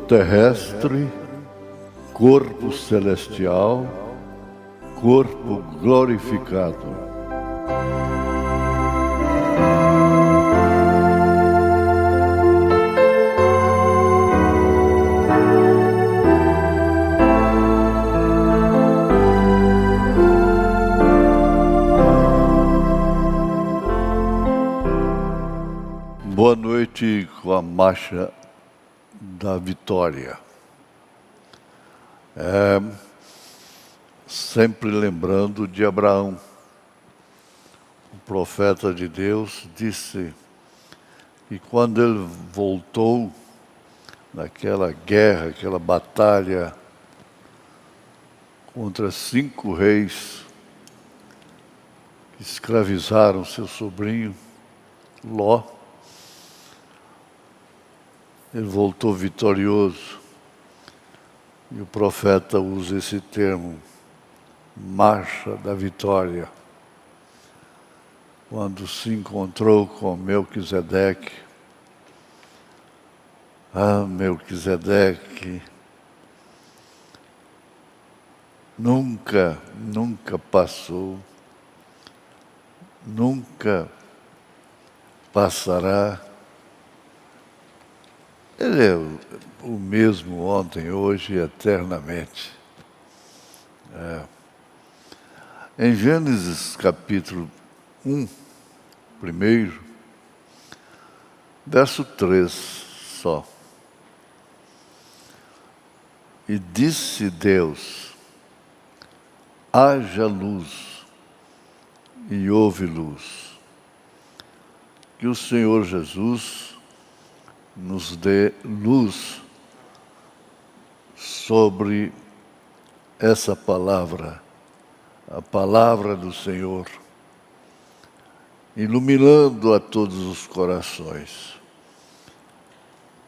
terrestre, corpo celestial, corpo glorificado. Boa noite com a marcha da vitória. Sempre lembrando de Abraão. O profeta de Deus disse que quando ele voltou naquela guerra, aquela batalha contra 5 reis que escravizaram seu sobrinho, Ló, ele voltou vitorioso. E o profeta usa esse termo, marcha da vitória. Quando se encontrou com Melquisedeque, Melquisedeque nunca passou, nunca passará. Ele é o mesmo ontem, hoje e eternamente. Em Gênesis capítulo 1, primeiro, verso 3 só. E disse Deus, haja luz, e houve luz. Que o Senhor Jesus nos dê luz sobre essa palavra, a palavra do Senhor, iluminando a todos os corações.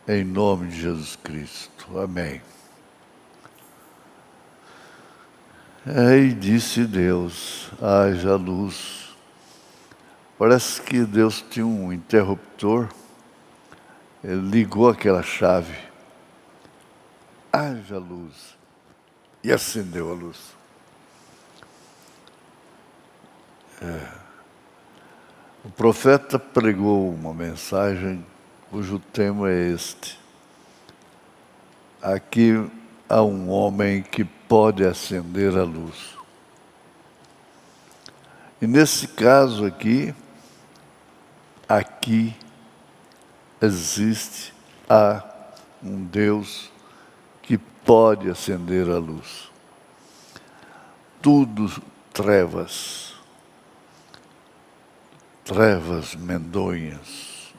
Em nome de Jesus Cristo. Amém. E disse Deus, haja luz. Parece que Deus tinha um interruptor. Ele ligou aquela chave, haja luz, e acendeu a luz. O profeta pregou uma mensagem cujo tema é este. Aqui há um homem que pode acender a luz. E nesse caso aqui há um Deus que pode acender a luz. Tudo trevas medonhas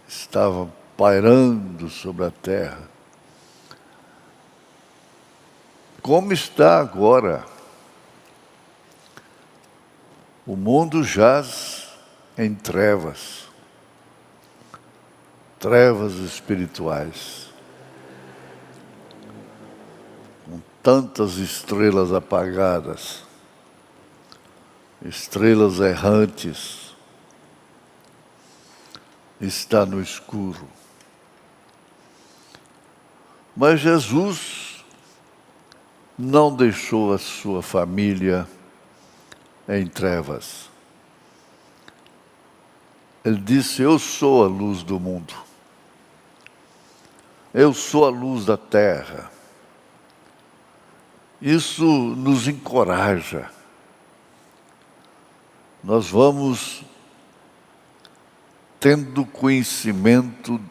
estavam pairando sobre a terra. Como está agora? O mundo jaz em trevas espirituais, com tantas estrelas apagadas, estrelas errantes, está no escuro. Mas Jesus não deixou a sua família em trevas. Ele disse, eu sou a luz do mundo. Eu sou a luz da terra. Isso nos encoraja. Nós vamos tendo conhecimento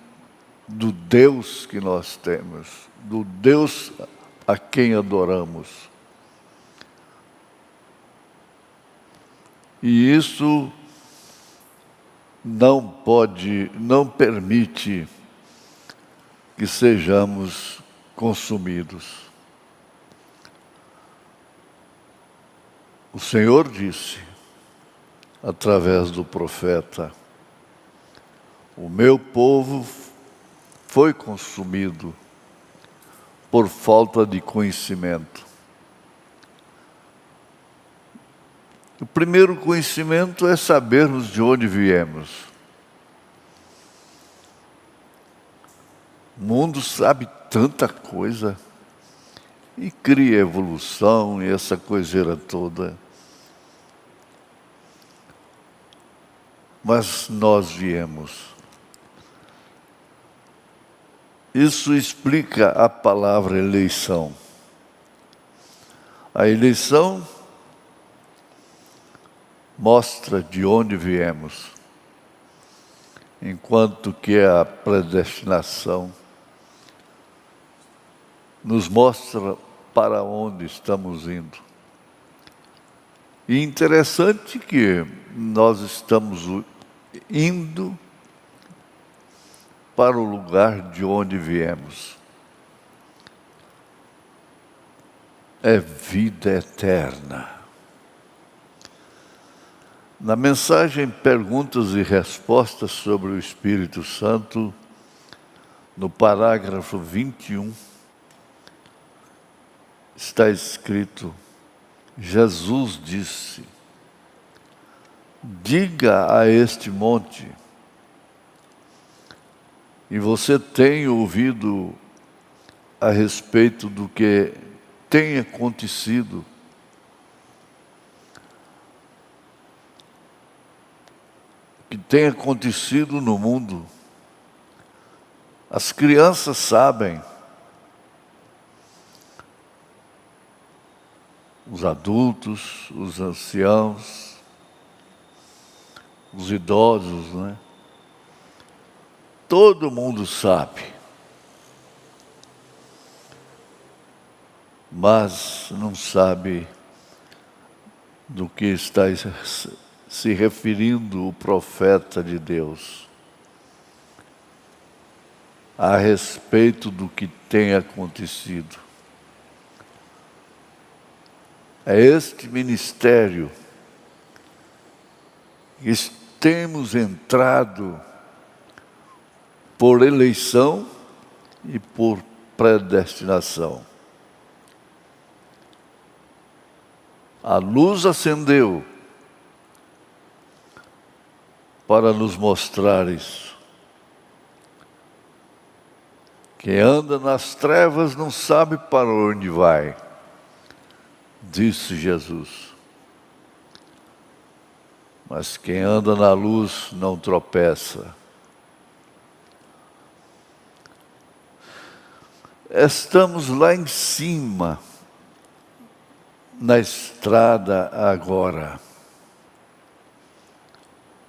do Deus que nós temos, do Deus a quem adoramos. E isso não permite que sejamos consumidos. O Senhor disse, através do profeta, o meu povo foi consumido por falta de conhecimento. O primeiro conhecimento é sabermos de onde viemos. O mundo sabe tanta coisa e cria evolução e essa coiseira toda. Mas nós viemos. Isso explica a palavra eleição. A eleição mostra de onde viemos, enquanto que a predestinação nos mostra para onde estamos indo. E interessante que nós estamos indo para o lugar de onde viemos. É vida eterna. Na mensagem Perguntas e Respostas sobre o Espírito Santo, no parágrafo 21, está escrito: Jesus disse: diga a este monte. E você tem ouvido a respeito do que tem acontecido. O que tem acontecido no mundo. As crianças sabem. Os adultos, os anciãos, os idosos, né? Todo mundo sabe. Mas não sabe do que está se referindo o profeta de Deus a respeito do que tem acontecido. É este ministério que temos entrado por eleição e por predestinação. A luz acendeu para nos mostrar isso. Quem anda nas trevas não sabe para onde vai, disse Jesus. Mas quem anda na luz não tropeça. Estamos lá em cima, na estrada agora.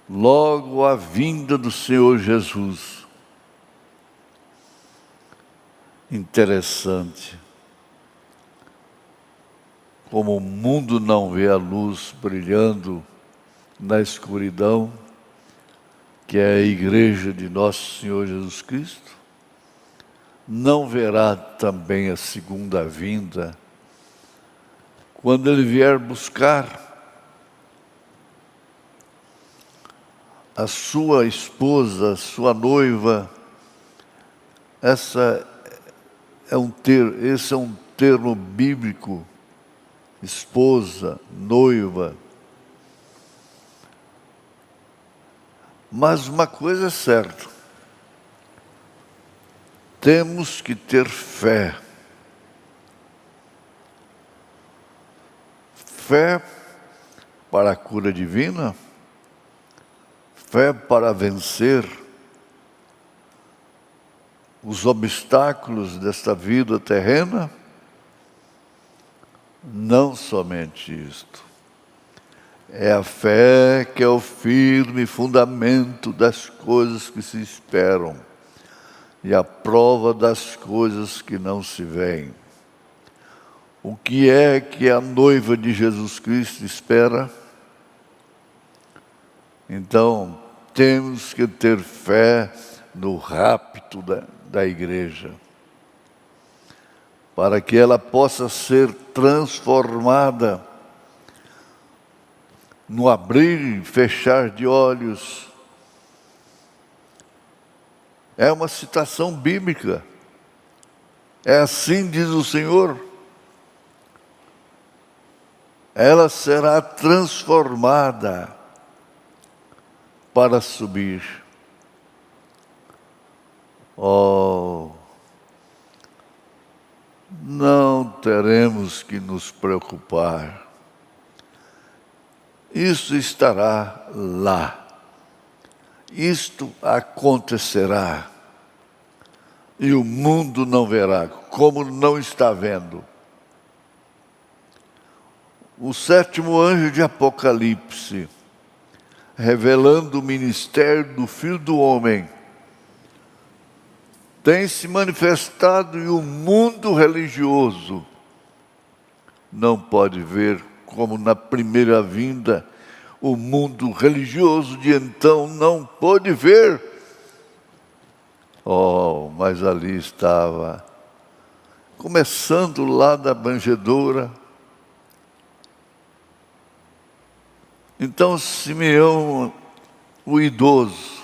Logo a vinda do Senhor Jesus. Interessante. Como o mundo não vê a luz brilhando na escuridão, que é a igreja de nosso Senhor Jesus Cristo, não verá também a segunda vinda, quando Ele vier buscar a sua esposa, a sua noiva. Esse é um termo bíblico, esposa, noiva. Mas uma coisa é certa, temos que ter fé. Fé para a cura divina, fé para vencer os obstáculos desta vida terrena. Não somente isto. É a fé que é o firme fundamento das coisas que se esperam e a prova das coisas que não se veem. O que é que a noiva de Jesus Cristo espera? Então, temos que ter fé no rapto da igreja, para que ela possa ser transformada no abrir e fechar de olhos. É uma citação bíblica. É assim diz o Senhor. Ela será transformada para subir. Oh, não teremos que nos preocupar. Isso estará lá. Isto acontecerá. E o mundo não verá, como não está vendo. O sétimo anjo de Apocalipse, revelando o ministério do Filho do Homem, tem se manifestado e o mundo religioso não pode ver como na primeira vinda o mundo religioso de então não pôde ver. Oh, mas ali estava, começando lá da manjedoura. Então Simeão, o idoso,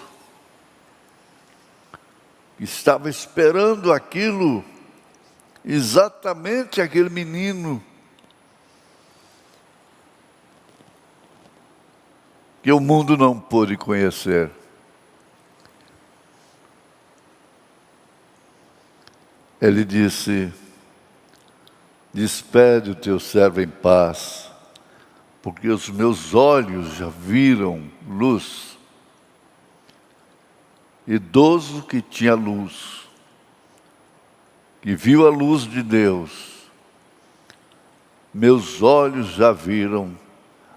estava esperando aquilo, exatamente aquele menino que o mundo não pôde conhecer. Ele disse: despede o teu servo em paz, porque os meus olhos já viram luz. Idoso que tinha luz, que viu a luz de Deus, meus olhos já viram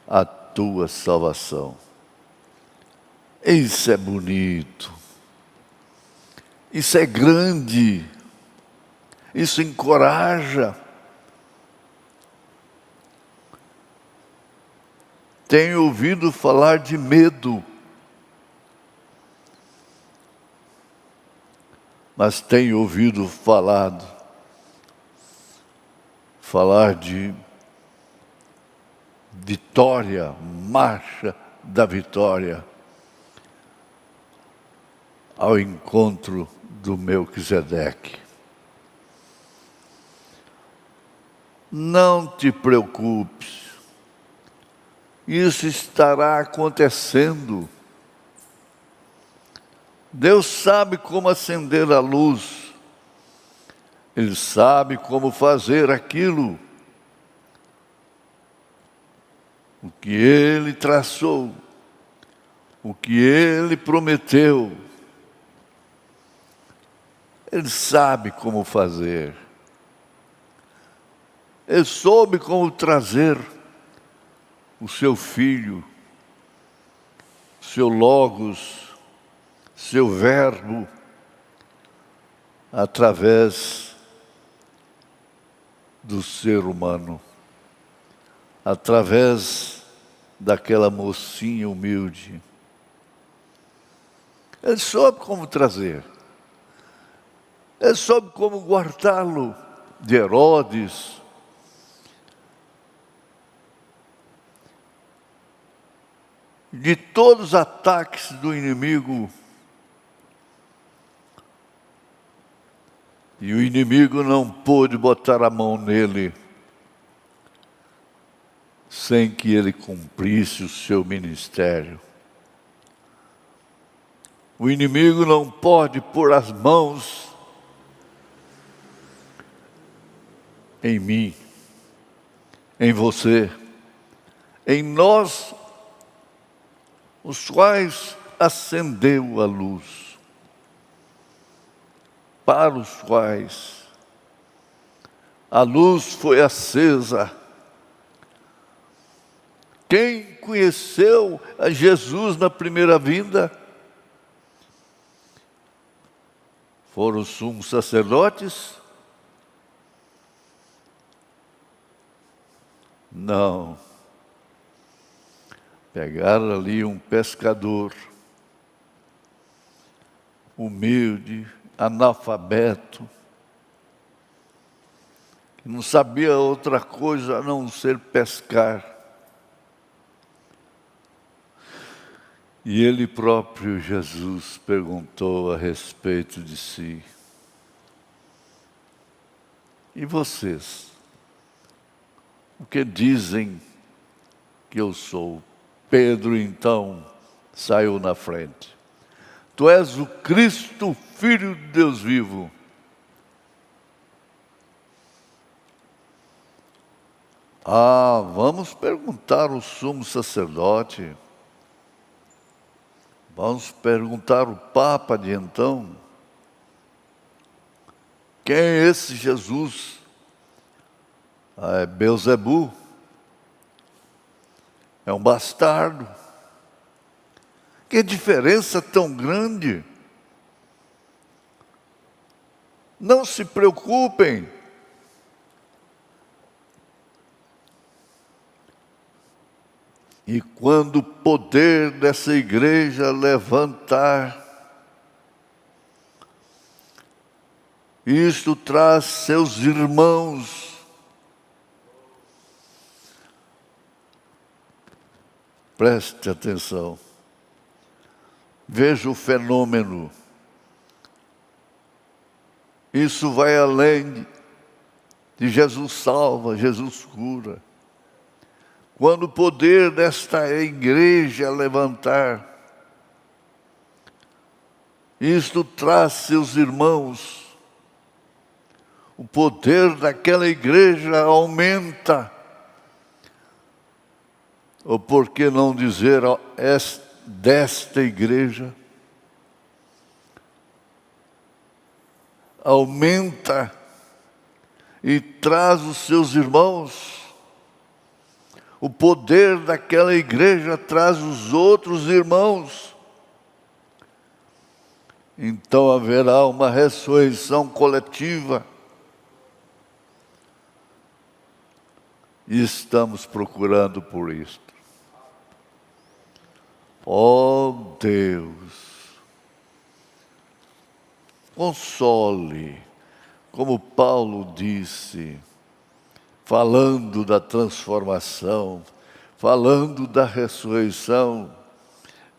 a tua salvação. Isso é bonito, isso é grande, isso encoraja. Tenho ouvido falar de medo, mas tenho ouvido falar de vitória, marcha da vitória, ao encontro do Melquisedeque. Não te preocupes, isso estará acontecendo. Deus sabe como acender a luz, Ele sabe como fazer aquilo, o que Ele traçou, o que Ele prometeu. Ele sabe como fazer. Ele soube como trazer o seu Filho, seu Logos, seu Verbo, através do ser humano, através daquela mocinha humilde. Ele soube como trazer. Ele soube como guardá-lo de Herodes, de todos os ataques do inimigo. E o inimigo não pôde botar a mão nele sem que ele cumprisse o seu ministério. O inimigo não pode pôr as mãos em mim, em você, em nós, os quais acendeu a luz, para os quais a luz foi acesa. Quem conheceu a Jesus na primeira vinda? Foram os sumos sacerdotes? Não. Pegaram ali um pescador, humilde, analfabeto, que não sabia outra coisa a não ser pescar. E ele próprio, Jesus, perguntou a respeito de si: e vocês? O que dizem que eu sou? Pedro, então, saiu na frente. Tu és o Cristo, Filho de Deus vivo. Ah, vamos perguntar ao sumo sacerdote, vamos perguntar ao Papa de então, quem é esse Jesus? Ah, é Beelzebu, é um bastardo. Que diferença tão grande! Não se preocupem. E quando o poder dessa igreja levantar, isto traz seus irmãos. Preste atenção. Veja o fenômeno. Isso vai além de Jesus salva, Jesus cura. Quando o poder desta igreja levantar, isto traz seus irmãos. O poder daquela igreja aumenta. Ou por que não dizer desta igreja? Aumenta e traz os seus irmãos. O poder daquela igreja traz os outros irmãos. Então haverá uma ressurreição coletiva. E estamos procurando por isto. Ó Deus, console, como Paulo disse, falando da transformação, falando da ressurreição,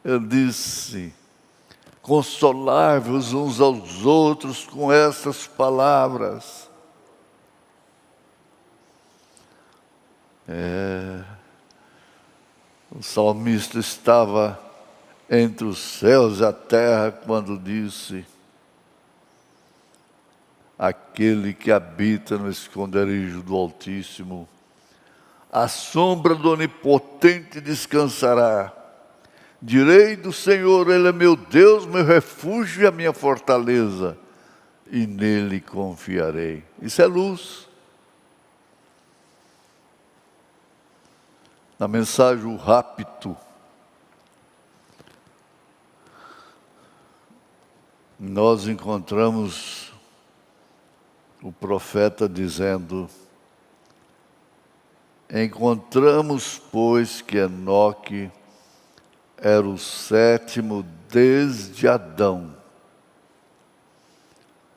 ele disse: consolai-vos uns aos outros com essas palavras. O salmista estava entre os céus e a terra quando disse: aquele que habita no esconderijo do Altíssimo, à sombra do Onipotente descansará. Direi do Senhor, Ele é meu Deus, meu refúgio e a minha fortaleza, e nele confiarei. Isso é luz. Na mensagem O Rapto, nós encontramos o profeta dizendo: encontramos, pois, que Enoque era o sétimo desde Adão.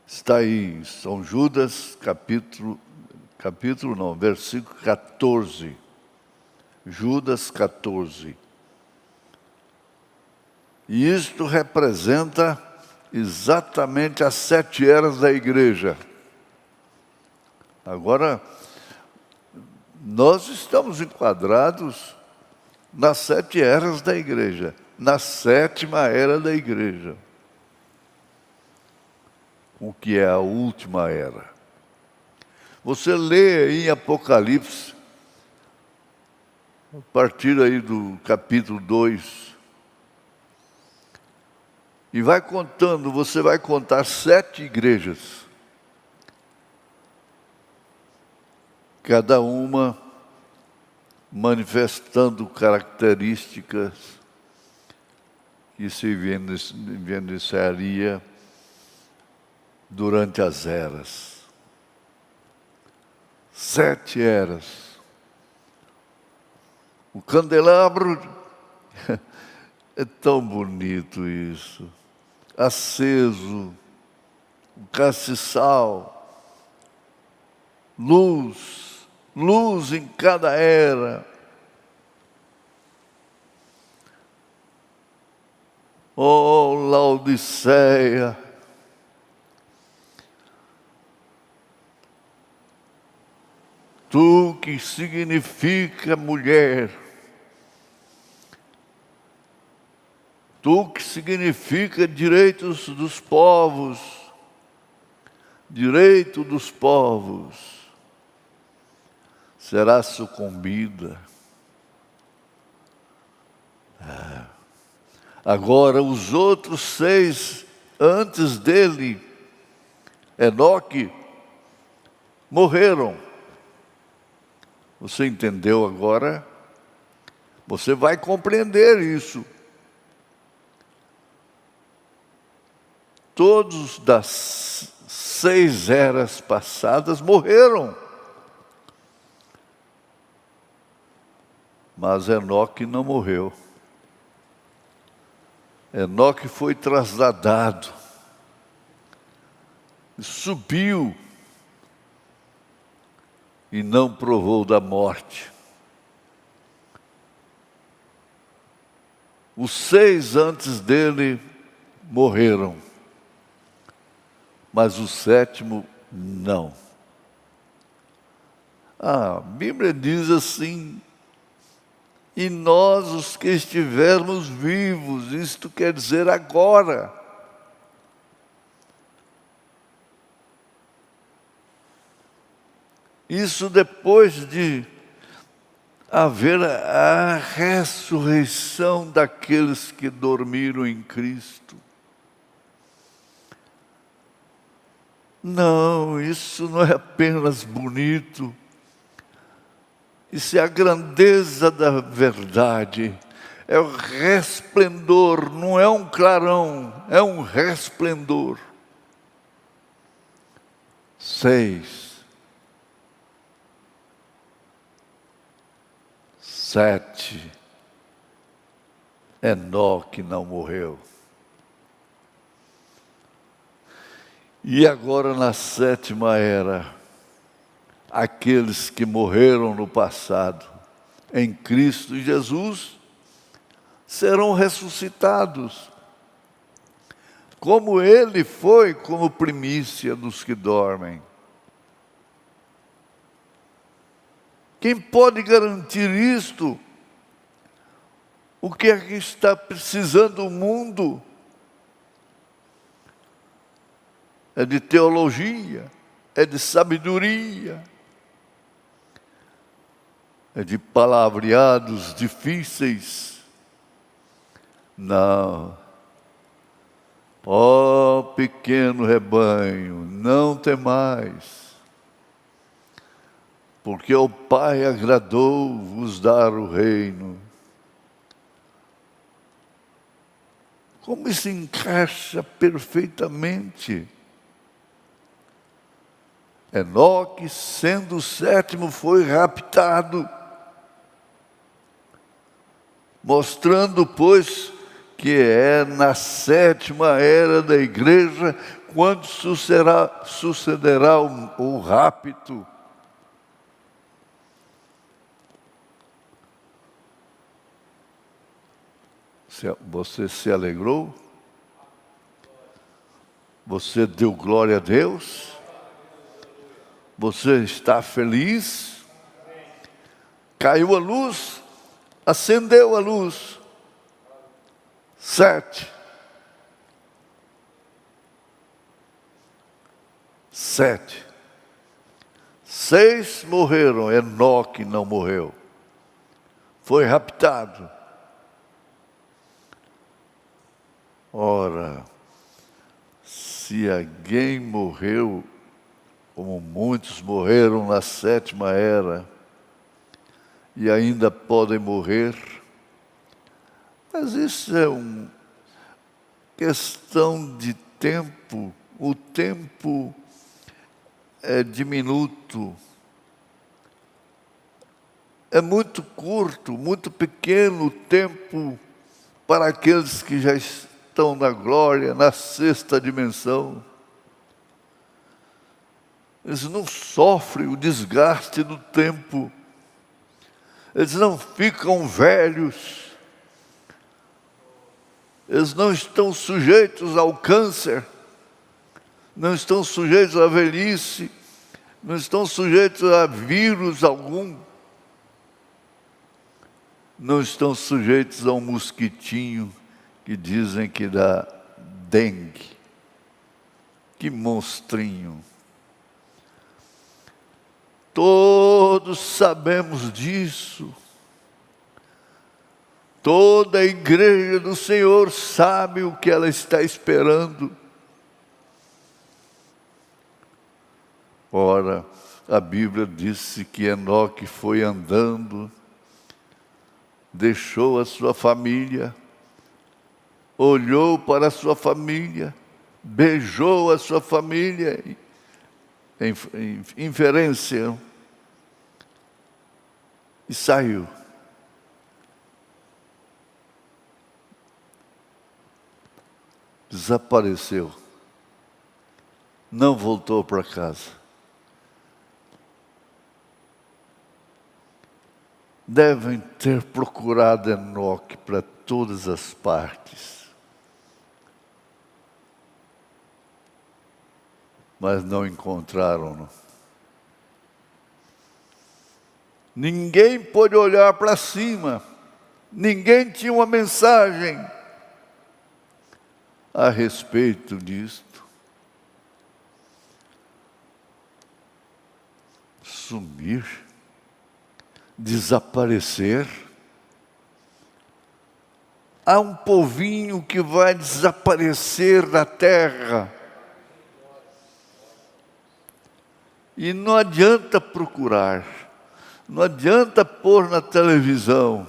Está aí, São Judas, versículo 14. Judas 14. E isto representa exatamente as 7 eras da igreja. Agora, nós estamos enquadrados nas 7 eras da igreja, na 7ª era da igreja, o que é a última era. Você lê aí em Apocalipse, a partir aí do capítulo 2, e vai contando, você vai contar 7 igrejas, cada uma manifestando características que se evidenciaria durante as eras. 7 eras. O candelabro, é tão bonito isso, aceso, o castiçal, luz, luz em cada era. Oh, Laodiceia, tu que significa mulher, tu que significa direitos dos povos, direito dos povos, será sucumbida. Agora, os outros 6 antes dele, Enoque, morreram. Você entendeu agora? Você vai compreender isso. Todos das 6 eras passadas morreram. Mas Enoque não morreu. Enoque foi trasladado, subiu e não provou da morte. Os 6 antes dele morreram, mas o 7º não. A Bíblia diz assim: e nós, os que estivermos vivos, isto quer dizer agora. Isso depois de haver a ressurreição daqueles que dormiram em Cristo. Não, isso não é apenas bonito. Isso é a grandeza da verdade, é o resplendor, não é um clarão, é um resplendor. 6, 7, Enoque não morreu. E agora na 7ª era, aqueles que morreram no passado, em Cristo Jesus, serão ressuscitados, como Ele foi como primícia dos que dormem. Quem pode garantir isto? O que é que está precisando o mundo? É de teologia, é de sabedoria, é de palavreados difíceis. Não. Ó pequeno rebanho, não temais, porque ao Pai agradou vos dar o reino. Como isso encaixa perfeitamente? Enoque, sendo o 7º, foi raptado, mostrando, pois, que é na 7ª era da igreja quando sucederá o rapto. Você se alegrou? Você deu glória a Deus? Você está feliz? Caiu a luz, acendeu a luz. 7. 6 morreram, Enoque não morreu. Foi raptado. Ora, se alguém morreu, como muitos morreram na 7ª era, e ainda podem morrer, mas isso é uma questão de tempo. O tempo é diminuto, é muito curto, muito pequeno o tempo para aqueles que já estão na glória, na 6ª dimensão. Eles não sofrem o desgaste do tempo, eles não ficam velhos, eles não estão sujeitos ao câncer, não estão sujeitos à velhice, não estão sujeitos a vírus algum, não estão sujeitos a um mosquitinho que dizem que dá dengue. Que monstrinho! Todos sabemos disso. Toda a igreja do Senhor sabe o que ela está esperando. Ora, a Bíblia disse que Enoque foi andando, deixou a sua família, olhou para a sua família, beijou a sua família, em inferência, e saiu. Desapareceu. Não voltou para casa. Devem ter procurado Enoque para todas as partes. Mas não encontraram-no. Ninguém pôde olhar para cima. Ninguém tinha uma mensagem a respeito disto. Sumir, desaparecer. Há um povinho que vai desaparecer da terra. E não adianta procurar, não adianta pôr na televisão,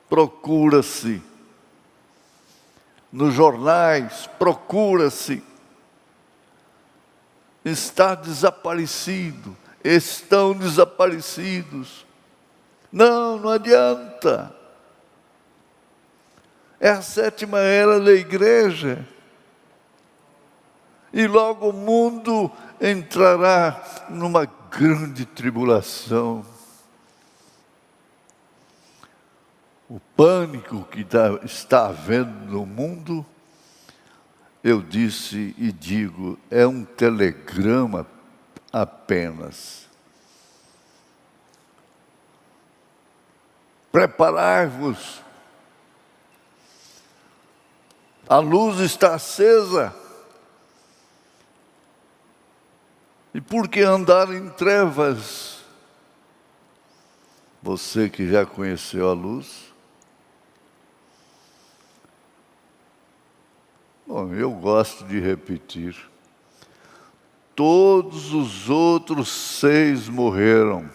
procura-se. Nos jornais, procura-se. Está desaparecido, estão desaparecidos. Não adianta. É a 7ª era da igreja. E logo o mundo entrará numa grande tribulação. O pânico que está havendo no mundo, eu disse e digo, é um telegrama apenas. Preparai-vos. A luz está acesa. E por que andar em trevas? Você que já conheceu a luz. Bom, eu gosto de repetir. Todos os outros 6 morreram.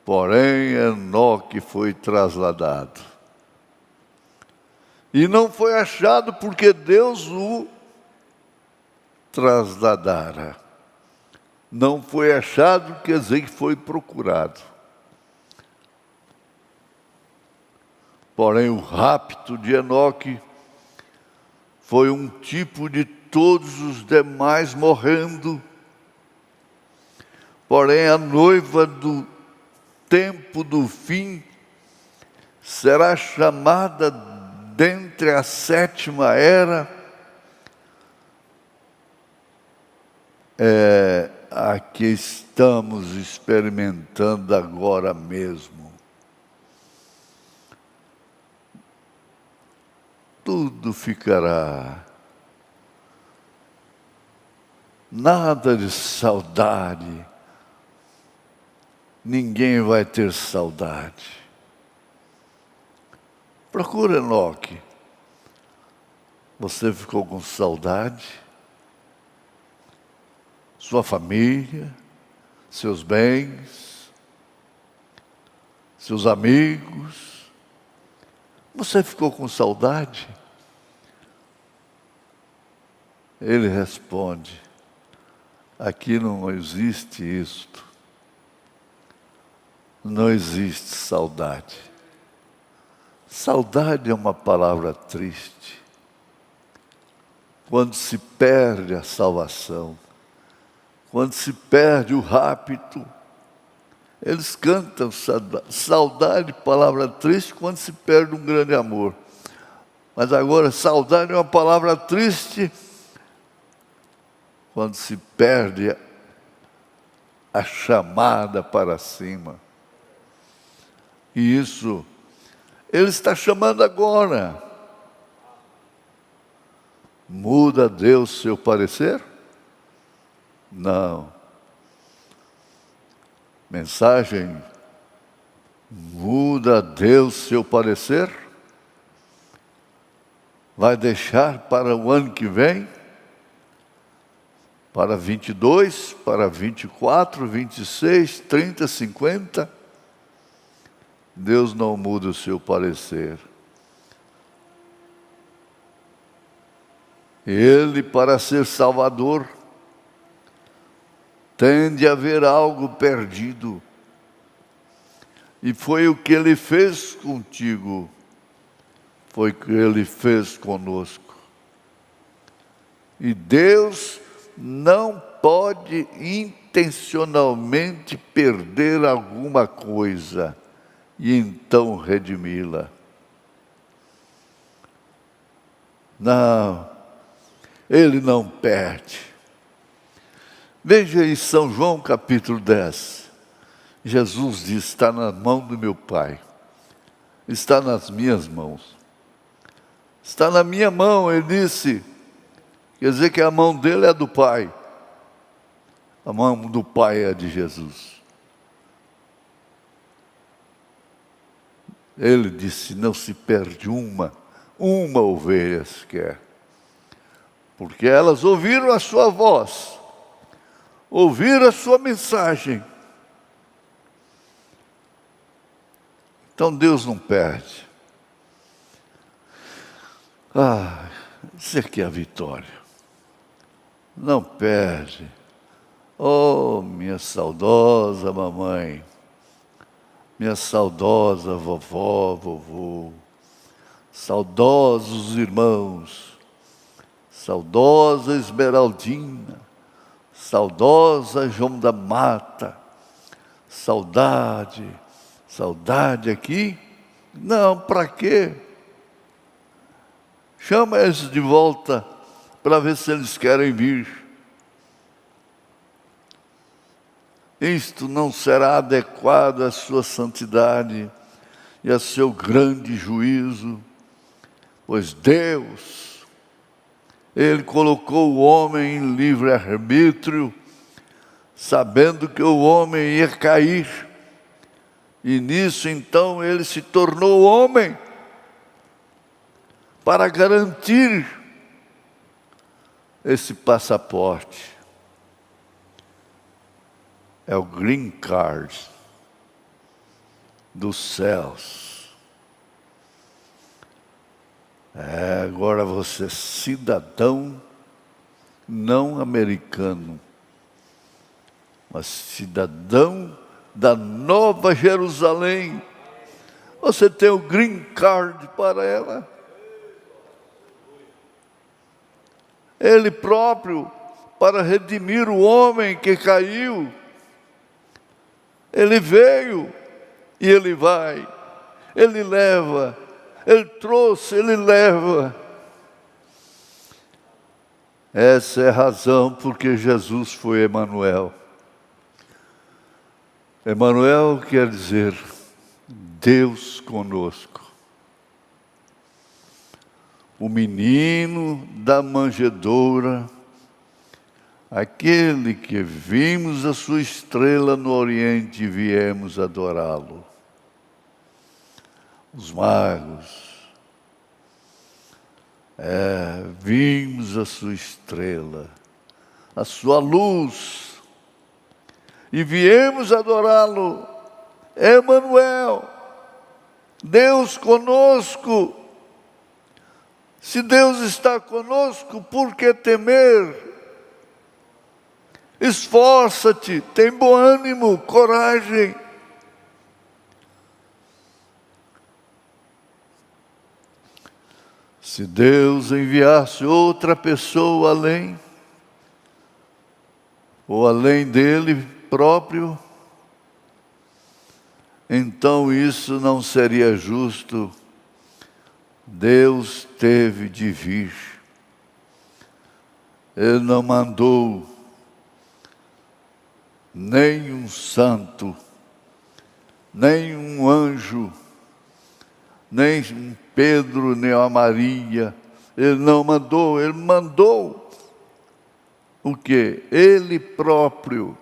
Porém, Enoque foi trasladado. E não foi achado porque Deus o trasladara. Não foi achado, quer dizer que foi procurado. Porém, o rapto de Enoque foi um tipo de todos os demais morrendo. Porém, a noiva do tempo do fim será chamada dentre a 7ª era. É a que estamos experimentando agora mesmo. Tudo ficará. Nada de saudade. Ninguém vai ter saudade. Procura Enoque. Você ficou com saudade? Sua família, seus bens, seus amigos. Você ficou com saudade? Ele responde, aqui não existe isto. Não existe saudade. Saudade é uma palavra triste. Quando se perde a salvação, quando se perde o rapto, eles cantam saudade, palavra triste, quando se perde um grande amor. Mas agora, saudade é uma palavra triste quando se perde a chamada para cima. E isso, Ele está chamando agora. Muda Deus seu parecer? Não. Mensagem: muda Deus seu parecer? Vai deixar para o ano que vem? Para 22, para 24, 26, 30, 50? Deus não muda o seu parecer. Ele, para ser Salvador, tem de haver algo perdido. E foi o que Ele fez contigo, foi o que Ele fez conosco. E Deus não pode intencionalmente perder alguma coisa e então redimi-la. Não, Ele não perde. Veja em São João capítulo 10. Jesus diz: está na mão do meu Pai, está nas minhas mãos. Está na minha mão, Ele disse. Quer dizer que a mão dele é do Pai. A mão do Pai é de Jesus. Ele disse: não se perde uma ovelha sequer. Porque elas ouviram a sua voz, ouviram a sua mensagem. Então Deus não perde. Isso aqui é a vitória. Não perde. Oh, minha saudosa mamãe, minha saudosa vovó, vovô, saudosos irmãos, saudosa Esmeraldina, saudosa João da Mata, saudade aqui? Não, para quê? Chama eles de volta para ver se eles querem vir. Isto não será adequado à sua santidade e a seu grande juízo, pois Deus, Ele colocou o homem em livre-arbítrio, sabendo que o homem ia cair, e nisso então Ele se tornou homem, para garantir esse passaporte. É o green card dos céus. Agora você é cidadão não americano, mas cidadão da Nova Jerusalém. Você tem o green card para ela. Ele próprio, para redimir o homem que caiu, Ele veio e Ele vai, Ele leva, Ele trouxe, Ele leva. Essa é a razão porque Jesus foi Emanuel. Emanuel quer dizer Deus conosco. O menino da manjedoura, aquele que vimos a sua estrela no Oriente e viemos adorá-lo. Os magos, vimos a sua estrela, a sua luz, e viemos adorá-lo. Emanuel, Deus conosco. Se Deus está conosco, por que temer? Esforça-te, tem bom ânimo, coragem. Se Deus enviasse outra pessoa além, ou além dele próprio, então isso não seria justo. Deus teve de vir. Ele não mandou nem um santo, nem um anjo, nem um Pedro, nem uma Maria. Ele não mandou, Ele mandou o quê? Ele próprio,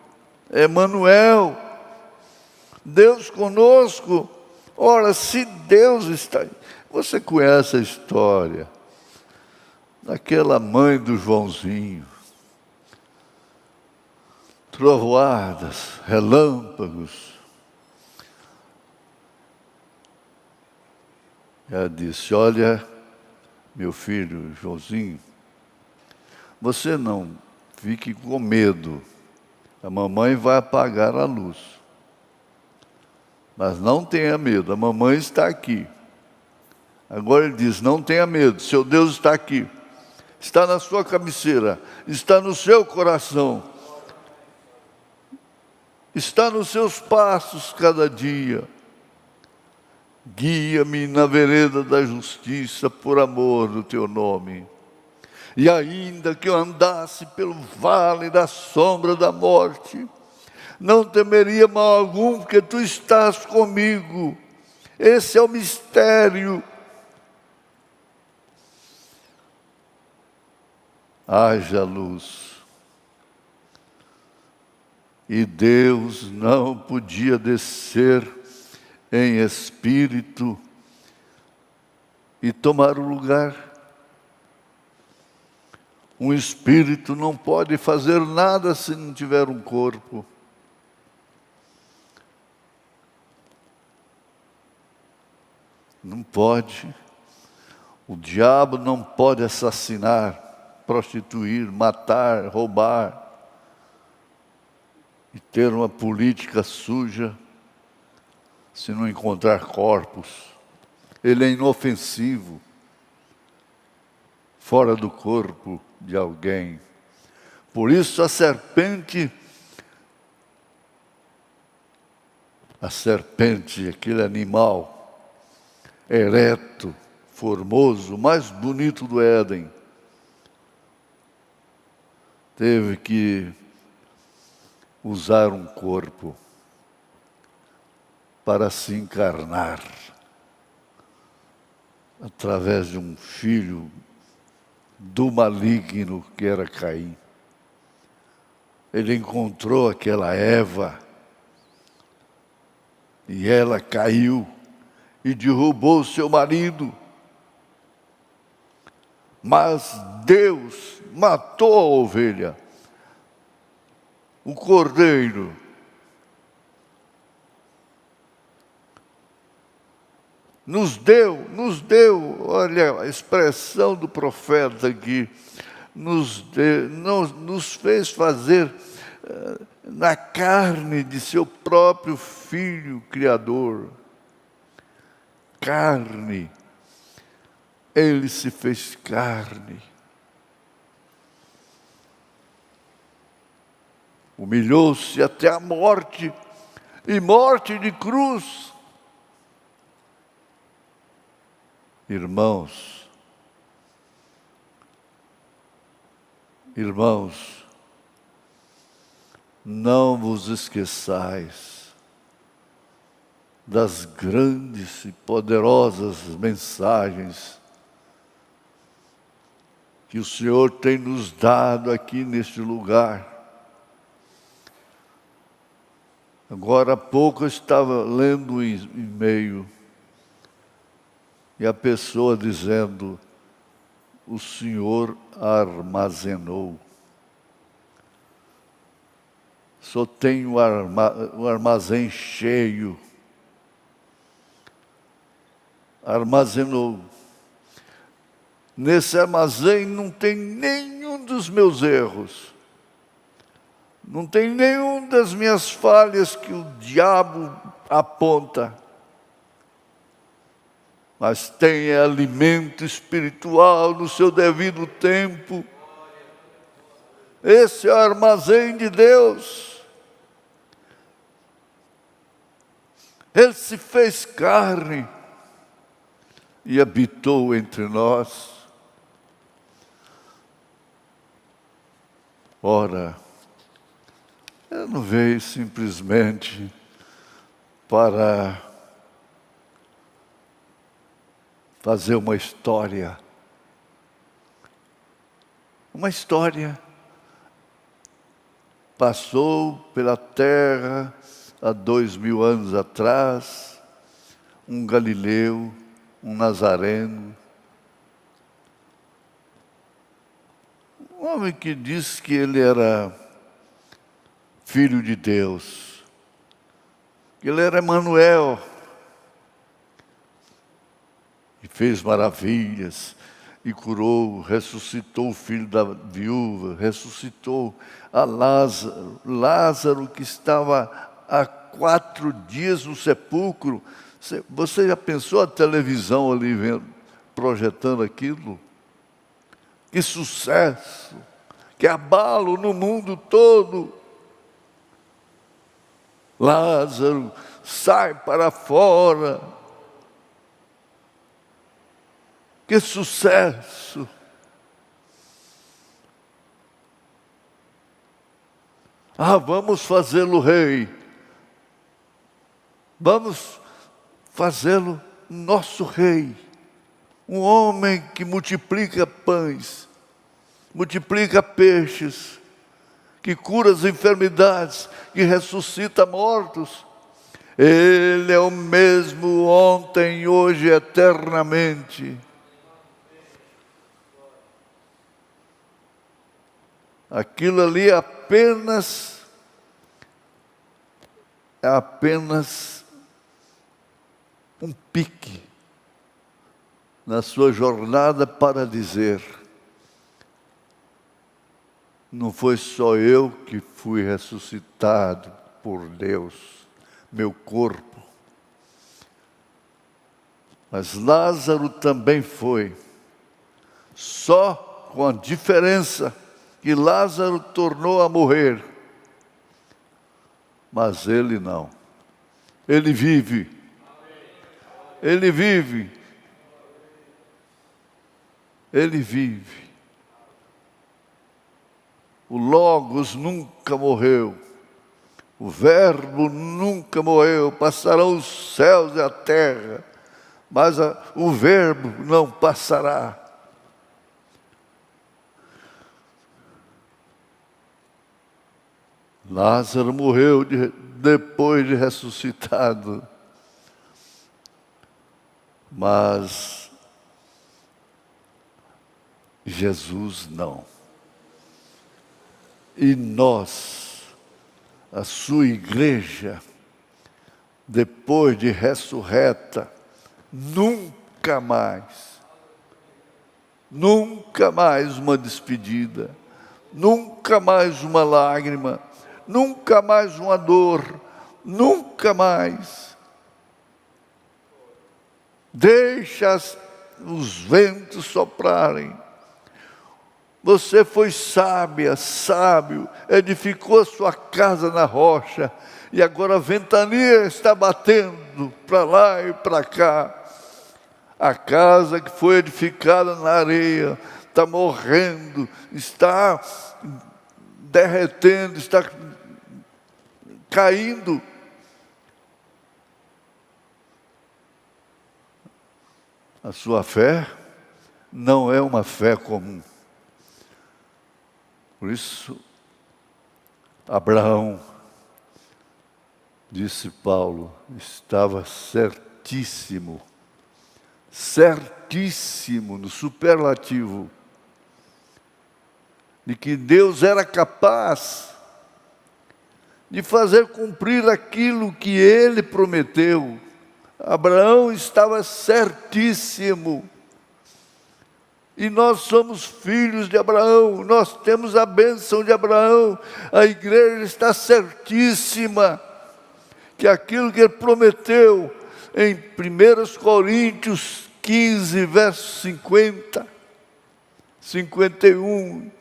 Emanuel, Deus conosco. Ora, se Deus está... Você conhece a história daquela mãe do Joãozinho. Trovoadas, relâmpagos. Ela disse, olha, meu filho Joãozinho, você não fique com medo. A mamãe vai apagar a luz. Mas não tenha medo, a mamãe está aqui. Agora ele diz, não tenha medo, seu Deus está aqui. Está na sua cabeceira, está no seu coração. Está nos seus passos cada dia. Guia-me na vereda da justiça por amor do teu nome. E ainda que eu andasse pelo vale da sombra da morte, não temeria mal algum, porque tu estás comigo. Esse é o mistério. Haja luz. E Deus não podia descer em espírito e tomar o lugar. Um espírito não pode fazer nada se não tiver um corpo. Não pode. O diabo não pode assassinar, prostituir, matar, roubar e ter uma política suja se não encontrar corpos. Ele é inofensivo, fora do corpo de alguém. Por isso a serpente, aquele animal ereto, formoso, mais bonito do Éden, teve que usar um corpo para se encarnar através de um filho do maligno que era Caim. Ele encontrou aquela Eva e ela caiu e derrubou seu marido. Mas Deus matou a ovelha, o cordeiro. Nos deu, olha a expressão do profeta aqui, nos fez fazer na carne de seu próprio Filho Criador. Carne. Ele se fez carne. Humilhou-se até a morte, e morte de cruz. Irmãos, não vos esqueçais das grandes e poderosas mensagens que o Senhor tem nos dado aqui neste lugar. Agora há pouco eu estava lendo um e-mail e a pessoa dizendo, o Senhor armazenou. Só tem o armazém cheio. Armazenou. Nesse armazém não tem nenhum dos meus erros. Não tem nenhum das minhas falhas que o diabo aponta. Mas tem alimento espiritual no seu devido tempo. Esse é o armazém de Deus. Ele se fez carne e habitou entre nós. Ora, eu não veio simplesmente para fazer uma história. Uma história. Passou pela terra há 2000 anos atrás, um galileu, um nazareno, um homem que disse que ele era filho de Deus, que ele era Emanuel, e fez maravilhas, e curou, ressuscitou o filho da viúva, ressuscitou a Lázaro. Lázaro que estava há 4 dias no sepulcro. Você já pensou a televisão ali vendo, projetando aquilo? Que sucesso, que abalo no mundo todo. Lázaro, sai para fora. Que sucesso! Vamos fazê-lo rei. Vamos fazê-lo nosso rei. Um homem que multiplica pães, multiplica peixes, que cura as enfermidades, que ressuscita mortos. Ele é o mesmo ontem, hoje, eternamente. Aquilo ali é apenas um pique na sua jornada para dizer: não foi só eu que fui ressuscitado por Deus, meu corpo, mas Lázaro também foi, só com a diferença que Lázaro tornou a morrer, mas ele não. Ele vive. Ele vive. Ele vive. O Logos nunca morreu. O Verbo nunca morreu. Passarão os céus e a terra, mas o Verbo não passará. Lázaro morreu depois de ressuscitado, mas Jesus não. E nós, a sua igreja, depois de ressurreta, nunca mais uma despedida, nunca mais uma lágrima, nunca mais uma dor, nunca mais. Deixa os ventos soprarem. Você foi sábia, sábio, edificou a sua casa na rocha, e agora a ventania está batendo para lá e para cá. A casa que foi edificada na areia está morrendo, está derretendo, está caindo. A sua fé não é uma fé comum. Por isso, Abraão, disse Paulo, estava certíssimo, no superlativo, de que Deus era capaz de fazer cumprir aquilo que ele prometeu. Abraão estava certíssimo. E nós somos filhos de Abraão, nós temos a bênção de Abraão. A igreja está certíssima que aquilo que ele prometeu em 1 Coríntios 15, verso 50, 51,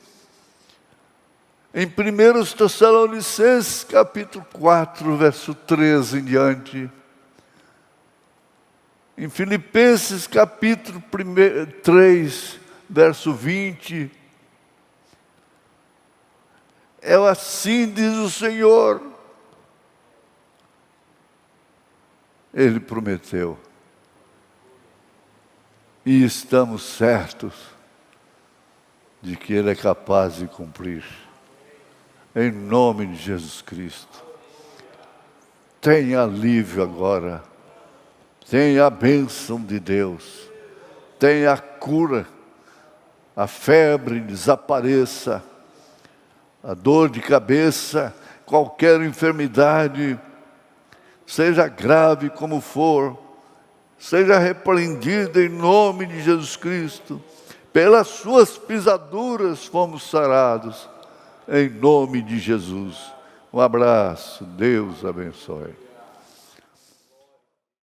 em 1 Tessalonicenses capítulo 4, verso 13 em diante, em Filipenses capítulo 3, verso 20, é assim diz o Senhor. Ele prometeu. E estamos certos de que Ele é capaz de cumprir. Em nome de Jesus Cristo. tenha alívio agora, tenha a bênção de Deus, tenha a cura, a febre desapareça, a dor de cabeça, qualquer enfermidade, seja grave como for, seja repreendida em nome de Jesus Cristo. Pelas suas pisaduras fomos sarados, em nome de Jesus. Um abraço, Deus abençoe.